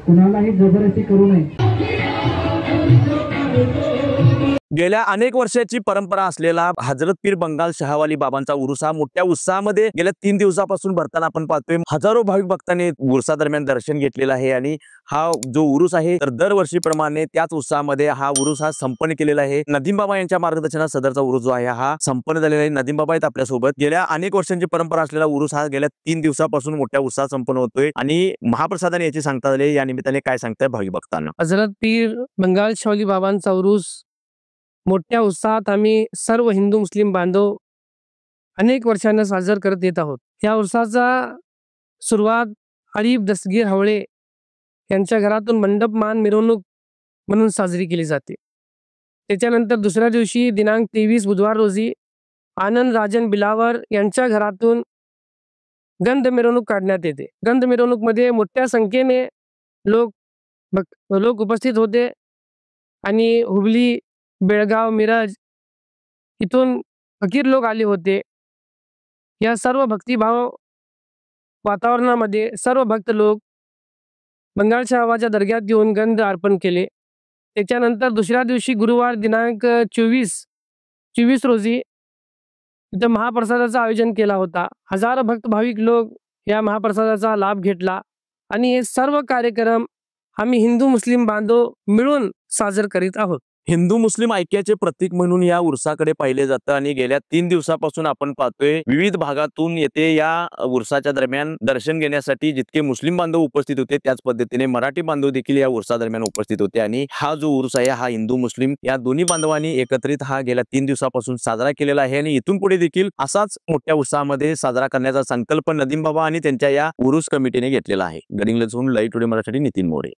कुणालाही जबरदस्ती करू नये। गेल्या अनेक वर्षाची परंपरा असलेला हजरत पीर बंगाल शहावाली बाबांचा उरुस हा मोठ्या उत्साहामध्ये गेल्या 3 दिवसापासून भरताना आपण पाहतोय। हजारो भाविक भक्तांनी उरुसा दरम्यान दर्शन घेतलेलं आहे आणि हा जो उरुस आहे तर दरवर्षीप्रमाणे त्याच उत्साहामध्ये हा उरुस हा संपन्न केलेला आहे। नदीम बाबा यांच्या मार्गदर्शनात सदरचा उरुस जो आहे हा संपन्न झालेला आहे। नदीम बाबा आहेत आपल्या सोबत। गेल्या अनेक वर्षांची परंपरा असलेला उरुस हा गेल्या 3 दिवसापासून मोठ्या उत्साहात संपन्न होतोय आणि महाप्रसादाने याची सांगता झाली। या निमित्ताने काय सांगताय भाविक भक्तांना? हजरत पीर बंगाल शहावाली बाबांचा उरुस मोठ्या उत्साहात आम्ही सर्व हिंदू मुस्लिम बांधव अनेक वर्षांना साजरा करत येत आहोत। या उरुसाचा सुरुवात हरीफ दस्तगीर हवळे यांच्या घरातून मंडपमान मिरवणूक म्हणून साजरी केली जाते। त्याच्यानंतर दुसऱ्या दिवशी दिनांक 23 बुधवार रोजी आनंद राजन बिलावर यांच्या घरातून गंध मिरवणूक काढण्यात येते। गंध मिरवणूकमध्ये मोठ्या संख्येने लोक उपस्थित होते आणि हुबली, बेळगाव, मिरज इथून फकीर लोक आले होते। या सर्व भक्तिभाव वातावरणामध्ये सर्व भक्त लोक बंगाल शहाबाच्या दर्ग्यात येऊन गंध अर्पण केले। त्याच्यानंतर दुसऱ्या दिवशी गुरुवार दिनांक 24 रोजी इथं महाप्रसादाचं आयोजन केला होता। हजारो भक्त भाविक लोक या महाप्रसादाचा लाभ घेतला आणि हे सर्व कार्यक्रम आम्ही हिंदू मुस्लिम बांधव मिळून साजरे करीत आहोत। हिंदू मुस्लिम ऐक्याचे प्रतीक म्हणून या उरुसाकडे पाहिले जातं आणि गेल्या 3 दिवसापासून आपण पाहतोय विविध भागातून येथे या उरुसाच्या दरम्यान दर्शन घेण्यासाठी जितके मुस्लिम बांधव उपस्थित होते त्याच पद्धतीने मराठी बांधव देखील या उरुसा दरम्यान उपस्थित होते आणि हा जो उरुस आहे हा हिंदू मुस्लिम या दोन्ही बांधवांनी एकत्रित हा गेल्या 3 दिवसापासून साजरा केलेला आहे आणि इथून पुढे देखील असाच मोठ्या उत्साहामध्ये साजरा करण्याचा संकल्प नदीम बाबा आणि त्यांच्या या उरुस कमिटीने घेतलेला आहे। गडिंग्लजहून लाईव्ह टुडे मराठी नितीन मोरे।